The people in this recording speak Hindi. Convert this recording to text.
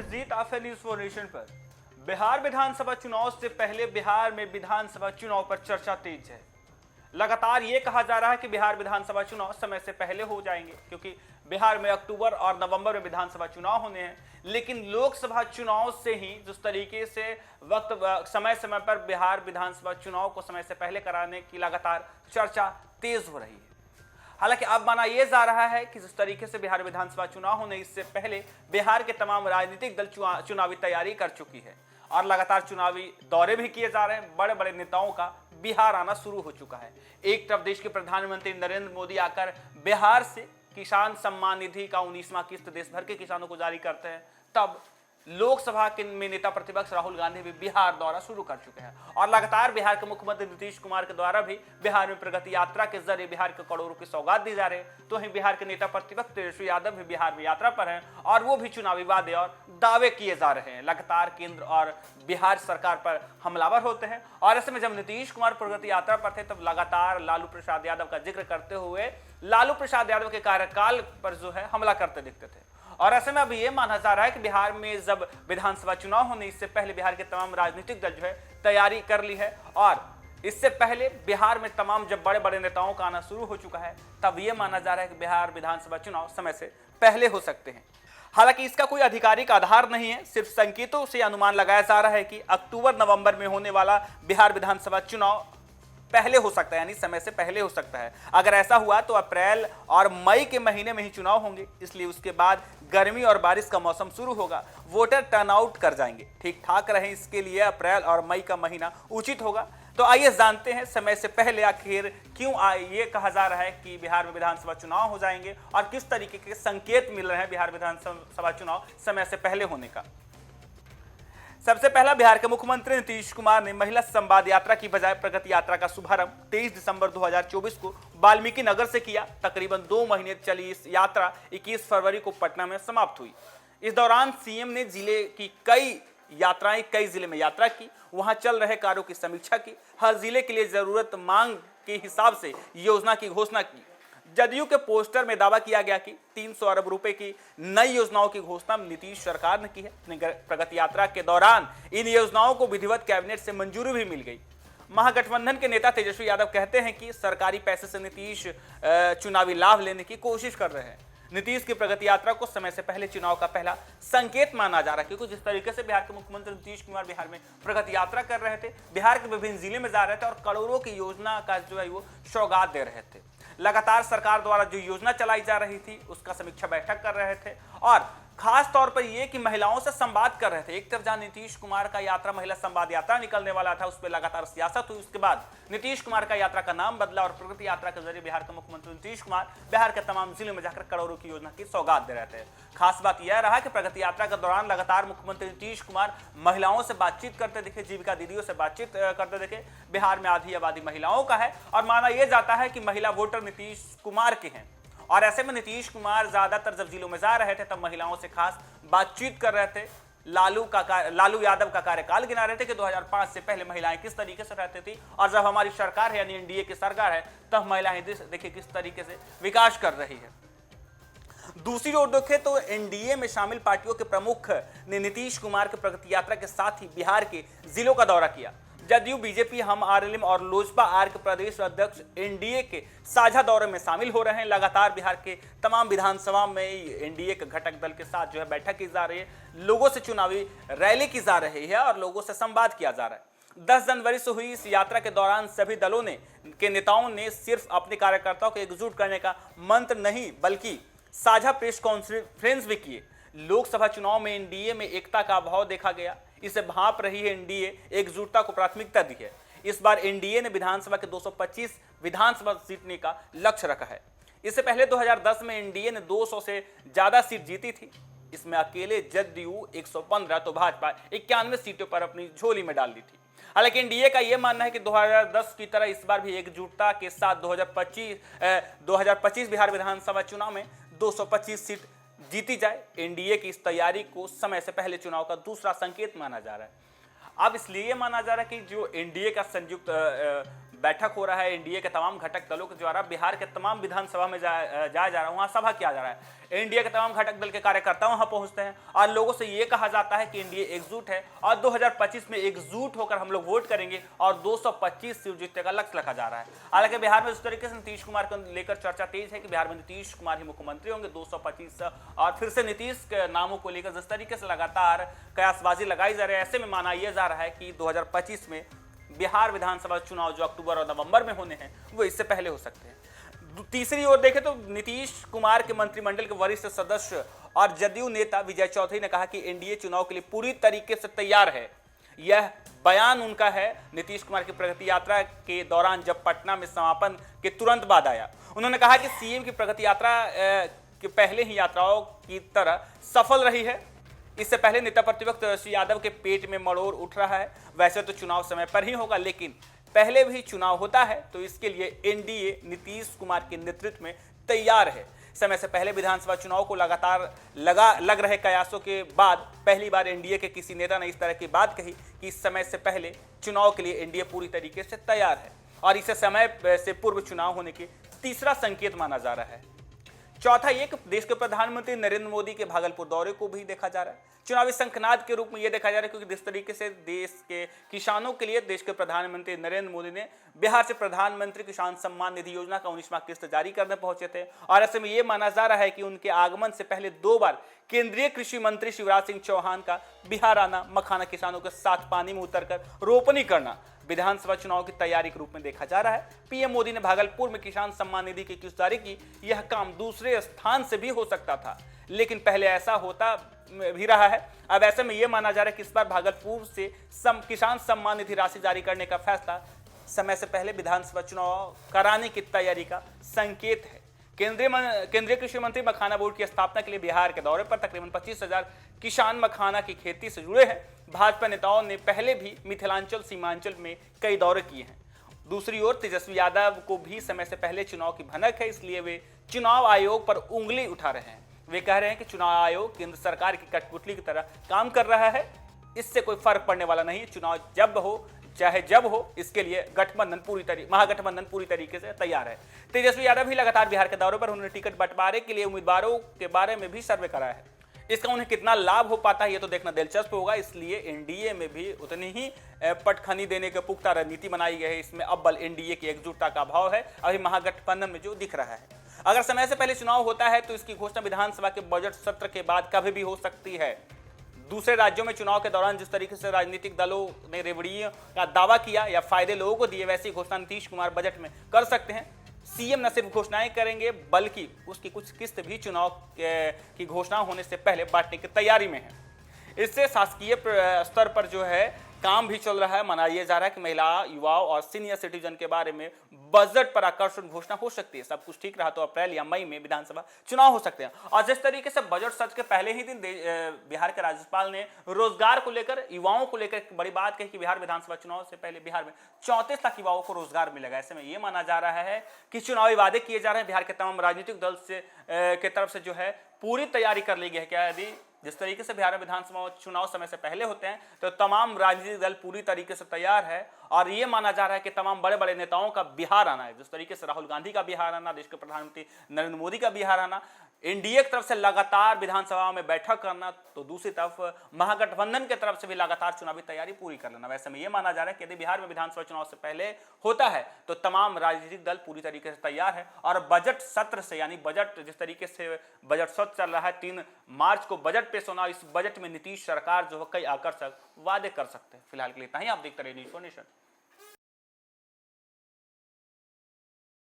Jeet after news for nation पर। बिहार विधानसभा चुनाव से पहले बिहार में विधानसभा चुनाव पर चर्चा तेज है। लगातार ये कहा जा रहा है कि बिहार विधानसभा चुनाव समय से पहले हो जाएंगे, क्योंकि बिहार में अक्टूबर और नवंबर में विधानसभा चुनाव होने हैं। लेकिन लोकसभा चुनाव से ही जिस तरीके से समय समय पर बिहार विधानसभा चुनाव को समय से पहले कराने की लगातार चर्चा तेज हो रही है। हालांकि अब माना यह जा रहा है कि जिस तरीके से बिहार विधानसभा चुनाव होने इससे पहले बिहार के तमाम राजनीतिक दल चुनावी तैयारी कर चुकी है और लगातार चुनावी दौरे भी किए जा रहे हैं। बड़े बड़े नेताओं का बिहार आना शुरू हो चुका है। एक तरफ देश के प्रधानमंत्री नरेंद्र मोदी आकर बिहार से किसान सम्मान निधि का 19वां किस्त देश भर के किसानों को जारी करते हैं, तब लोकसभा के में नेता प्रतिपक्ष राहुल गांधी भी बिहार दौरा शुरू कर चुके हैं और लगातार बिहार के मुख्यमंत्री नीतीश कुमार के द्वारा भी बिहार में प्रगति यात्रा के जरिए बिहार को करोड़ों की सौगात दी जा रही है। तो वहीं बिहार के नेता प्रतिपक्ष तेजस्वी यादव भी बिहार में यात्रा पर हैं और वो भी चुनावी वादे और दावे किए जा रहे हैं। लगातार केंद्र और बिहार सरकार पर हमलावर होते हैं और ऐसे में जब नीतीश कुमार प्रगति यात्रा पर थे तब लगातार लालू प्रसाद यादव का जिक्र करते हुए लालू प्रसाद यादव के कार्यकाल पर जो है हमला करते दिखते थे। और ऐसे में अभी ये माना जा रहा है कि बिहार में जब विधानसभा चुनाव होने इससे पहले बिहार के तमाम राजनीतिक दल जो है तैयारी कर ली है और इससे पहले बिहार में तमाम जब बड़े बड़े नेताओं का आना शुरू हो चुका है, तब ये माना जा रहा है कि बिहार विधानसभा चुनाव समय से पहले हो सकते हैं। हालांकि इसका कोई आधिकारिक आधार नहीं है, सिर्फ संकेतों से अनुमान लगाया जा रहा है कि अक्टूबर नवंबर में होने वाला बिहार विधानसभा चुनाव पहले हो सकता है, यानी समय से पहले हो सकता है। अगर ऐसा हुआ तो अप्रैल और मई के महीने में ही चुनाव होंगे, इसलिए उसके बाद गर्मी और बारिश का मौसम शुरू होगा, वोटर टर्नआउट कर जाएंगे। ठीक ठाक रहे इसके लिए अप्रैल और मई का महीना उचित होगा। तो आइए जानते हैं समय से पहले आखिर क्यों ये कहा जा रहा है कि बिहार में विधानसभा चुनाव हो जाएंगे और किस तरीके के संकेत मिल रहे हैं बिहार विधानसभा चुनाव समय से पहले होने का। सबसे पहला, बिहार के मुख्यमंत्री नीतीश कुमार ने महिला संवाद यात्रा की बजाय प्रगति यात्रा का शुभारंभ 23 दिसंबर 2024 को वाल्मीकि नगर से किया। तकरीबन 2 महीने चली इस यात्रा 21 फरवरी को पटना में समाप्त हुई। इस दौरान सीएम ने जिले की कई जिले में यात्रा की, वहां चल रहे कार्यों की समीक्षा की, हर जिले के लिए जरूरत मांग के हिसाब से योजना की घोषणा की। जदयू के पोस्टर में दावा किया गया कि 300 अरब रुपए की नई योजनाओं की घोषणा नीतीश सरकार ने की है। प्रगति यात्रा के दौरान इन योजनाओं को विधिवत कैबिनेट से मंजूरी भी मिल गई। महागठबंधन के नेता तेजस्वी यादव कहते हैं कि सरकारी पैसे से नीतीश चुनावी लाभ लेने की कोशिश कर रहे हैं। नीतीश की प्रगति यात्रा को समय से पहले चुनाव का पहला संकेत माना जा रहा है, क्योंकि जिस तरीके से बिहार के मुख्यमंत्री नीतीश कुमार बिहार में प्रगति यात्रा कर रहे थे, बिहार के विभिन्न जिले में जा रहे थे और करोड़ों की योजना का जो है वो सौगात दे रहे थे। लगातार सरकार द्वारा जो योजना चलाई जा रही थी उसका समीक्षा बैठक कर रहे थे और खास तौर पर यह कि महिलाओं से संवाद कर रहे थे। एक तरफ जहां नीतीश कुमार का यात्रा महिला संवाद यात्रा निकलने वाला था, उस पर लगातार सियासत हुई। उसके बाद नीतीश कुमार का यात्रा का नाम बदला और प्रगति यात्रा के जरिए बिहार के मुख्यमंत्री नीतीश कुमार बिहार के तमाम जिलों में जाकर करोड़ों की योजना की सौगात दे रहे थे। खास बात यह रहा कि प्रगति यात्रा के दौरान लगातार मुख्यमंत्री नीतीश कुमार महिलाओं से बातचीत करते दिखे, जीविका दीदियों से बातचीत करते दिखे। बिहार में आधी आबादी महिलाओं का है और माना यह जाता है कि महिला वोटर नीतीश कुमार के हैं और ऐसे में नीतीश कुमार ज्यादातर जब जिलों में जा रहे थे तब महिलाओं से खास बातचीत कर रहे थे। लालू यादव का कार्यकाल गिना रहे थे कि 2005 से पहले महिलाएं किस तरीके से रहती थी और जब हमारी सरकार है यानी एनडीए की सरकार है तब महिलाएं देखिए किस तरीके से विकास कर रही है। दूसरी ओर देखें तो एनडीए में शामिल पार्टियों के प्रमुख ने नीतीश कुमार के प्रगति यात्रा के साथ ही बिहार के जिलों का दौरा किया। जदयू, बीजेपी, हम आरएलएम और लोजपा आर के प्रदेश अध्यक्ष एनडीए के साझा दौरे में शामिल हो रहे हैं। लगातार बिहार के तमाम विधानसभा में एनडीए के घटक दल के साथ जो है बैठक की जा रही है, लोगों से चुनावी रैली की जा रही है और लोगों से संवाद किया जा रहा है। 10 जनवरी से हुई इस यात्रा के दौरान सभी दलों के नेताओं ने सिर्फ अपने कार्यकर्ताओं को एकजुट करने का मंत्र नहीं बल्कि साझा प्रेस कॉन्फ्रेंस भी किए। लोकसभा चुनाव में एनडीए में एकता का अभाव देखा गया, इसे भांप रही है एनडीए एकजुटता को प्राथमिकता दी है। इस बार एनडीए ने विधानसभा के 225 विधानसभा जीतने का लक्ष्य रखा है। इससे पहले 2010 में एनडीए ने 200 से ज्यादा सीट जीती थी। इसमें अकेले जदयू 115 तो भाजपा 91 सीटों पर अपनी झोली में डाल दी थी। हालांकि एनडीए का यह मानना है कि 2010 की तरह इस बार भी एकजुटता के साथ 2025 बिहार विधानसभा चुनाव में 225 सीट जीती जाए। एनडीए की इस तैयारी को समय से पहले चुनाव का दूसरा संकेत माना जा रहा है। अब इसलिए माना जा रहा है कि जो एनडीए का संयुक्त बैठक हो रहा है एनडीए के तमाम घटक दलों के द्वारा, बिहार के तमाम विधानसभा में जाया जा रहा है, वहां सभा किया जा रहा है। एनडीए के तमाम घटक दल के कार्यकर्ता वहां पहुंचते हैं और लोगों से यह कहा जाता है कि एनडीए एकजुट है और 2025 में एकजुट होकर हम लोग वोट करेंगे और 225 सीट जीतने का लक्ष्य रखा जा रहा है। हालांकि बिहार में इस तरीके से नीतीश कुमार को लेकर चर्चा तेज है कि बिहार में नीतीश कुमार ही मुख्यमंत्री होंगे 225, और फिर से नीतीश के नामों को लेकर जिस तरीके से लगातार कयासबाजी लगाई जा रही है, ऐसे में माना यह जा रहा है कि 2025 में बिहार विधानसभा चुनाव जो अक्टूबर और नवंबर में होने हैं वो इससे पहले हो सकते हैं। तीसरी ओर देखें तो नीतीश कुमार के मंत्रिमंडल के वरिष्ठ सदस्य और जदयू नेता विजय चौधरी ने कहा कि एनडीए चुनाव के लिए पूरी तरीके से तैयार है। यह बयान उनका है नीतीश कुमार की प्रगति यात्रा के दौरान, जब पटना में समापन के तुरंत बाद आया। उन्होंने कहा कि सीएम की प्रगति यात्रा के पहले ही यात्राओं की तरह सफल रही है। इससे पहले नेता प्रतिपक्ष तेजस्वी यादव के पेट में मरोड़ उठ रहा है। वैसे तो चुनाव समय पर ही होगा, लेकिन पहले भी चुनाव होता है तो इसके लिए एनडीए नीतीश कुमार के नेतृत्व में तैयार है। समय से पहले विधानसभा चुनाव को लगातार लग रहे कयासों के बाद पहली बार एनडीए के किसी नेता ने इस तरह की बात कही कि इस समय से पहले चुनाव के लिए एनडीए पूरी तरीके से तैयार है और इसे समय से पूर्व चुनाव होने की तीसरा संकेत माना जा रहा है। चौथा, एक देश के प्रधानमंत्री नरेंद्र मोदी के भागलपुर दौरे को भी देखा जा रहा है चुनावी शंखनाद के रूप में यह देखा जा रहा है, क्योंकि जिस तरीके से देश के किसानों के लिए देश के प्रधानमंत्री नरेंद्र मोदी ने बिहार से प्रधानमंत्री किसान सम्मान निधि योजना का 19वां किस्त जारी करने पहुंचे थे और ऐसे में यह माना जा रहा है कि उनके आगमन से पहले 2 बार केंद्रीय कृषि मंत्री शिवराज सिंह चौहान का बिहार आना, मखाना किसानों के साथ पानी में उतरकर रोपनी करना विधानसभा चुनाव की तैयारी के रूप में देखा जा रहा है। पीएम मोदी ने भागलपुर में किसान सम्मान निधि की किस्त जारी की। यह काम दूसरे स्थान से भी हो सकता था, लेकिन पहले ऐसा होता भी रहा है। अब ऐसे में यह माना जा रहा है कि इस बार भागलपुर से किसान सम्मान निधि राशि जारी करने का फैसला समय से पहले विधानसभा चुनाव कराने की तैयारी का संकेत है। केंद्रीय कृषि मंत्री मखाना बोर्ड की स्थापना के लिए बिहार के दौरे पर तकरीबन 25,000 किसान मखाना की खेती से जुड़े हैं। भाजपा नेताओं ने पहले भी मिथिलांचल सीमांचल में कई दौरे किए हैं। दूसरी ओर तेजस्वी यादव को भी समय से पहले चुनाव की भनक है, इसलिए वे चुनाव आयोग पर उंगली उठा रहे हैं। वे कह रहे हैं कि चुनाव आयोग केंद्र सरकार की कठपुतली की तरह काम कर रहा है, इससे कोई फर्क पड़ने वाला नहीं। चुनाव जब हो चाहे जब हो, इसके लिए महागठबंधन पूरी तरीके से तैयार है। तेजस्वी यादव भी लगातार बिहार के दौरे पर उन्होंने टिकट बंटवारे के लिए उम्मीदवारों के बारे में भी सर्वे कराया है। इसका उन्हें कितना लाभ हो पाता है ये तो देखना दिलचस्प होगा। इसलिए एनडीए में भी उतनी ही पटखनी देने की पुख्ता रणनीति बनाई गई है। इसमें अव्वल एनडीए की एकजुटता का अभाव है अभी महागठबंधन में जो दिख रहा है। अगर समय से पहले चुनाव होता है तो इसकी घोषणा विधानसभा के बजट सत्र के बाद कभी भी हो सकती है। दूसरे राज्यों में चुनाव के दौरान जिस तरीके से राजनीतिक दलों ने रेवड़ियों का दावा किया या फायदे लोगों को दिए, वैसी घोषणा नीतीश कुमार बजट में कर सकते हैं। सीएम न सिर्फ घोषणाएं करेंगे बल्कि उसकी कुछ किस्त भी चुनाव की घोषणा होने से पहले बांटने की तैयारी में है। इससे शासकीय स्तर पर जो है काम भी चल रहा है। मनाया जा रहा है कि महिला, युवाओं और सीनियर सिटीजन के बारे में बजट पर आकर्षक घोषणा हो सकती है। सब कुछ ठीक रहा तो अप्रैल या मई में विधानसभा चुनाव हो सकते हैं। और जिस तरीके से बजट सत्र के पहले ही दिन बिहार के राज्यपाल ने रोजगार को लेकर, युवाओं को लेकर एक बड़ी बात कही कि बिहार विधानसभा चुनाव से पहले बिहार में 34 लाख युवाओं को रोजगार मिलेगा। ऐसे में यह माना जा रहा है कि चुनावी वादे किए जा रहे हैं। बिहार के तमाम राजनीतिक दल से की तरफ से जो है पूरी तैयारी कर ली गई है। क्या यदि जिस तरीके से बिहार में विधानसभा चुनाव समय से पहले होते हैं तो तमाम राजनीतिक दल पूरी तरीके से तैयार है और ये माना जा रहा है कि तमाम बड़े बड़े नेताओं का बिहार आना है। जिस तरीके से राहुल गांधी का बिहार आना, देश के प्रधानमंत्री नरेंद्र मोदी का बिहार आना, एनडीए की तरफ से लगातार विधानसभा में बैठक करना, तो दूसरी तरफ महागठबंधन की तरफ से भी लगातार चुनावी तैयारी पूरी कर लेना। वैसे में यह माना जा रहा है कि यदि बिहार में विधानसभा चुनाव से पहले होता है तो तमाम राजनीतिक दल पूरी तरीके से तैयार है और बजट सत्र से, यानी बजट जिस तरीके से बजट सत्र चल रहा है, 3 मार्च को बजट पेश होना, इस बजट में नीतीश सरकार जो है कई आकर्षक वादे कर सकते हैं। फिलहाल के लिए इतना ही। आप देखते रहिए न्यूज़ फॉर नेशन।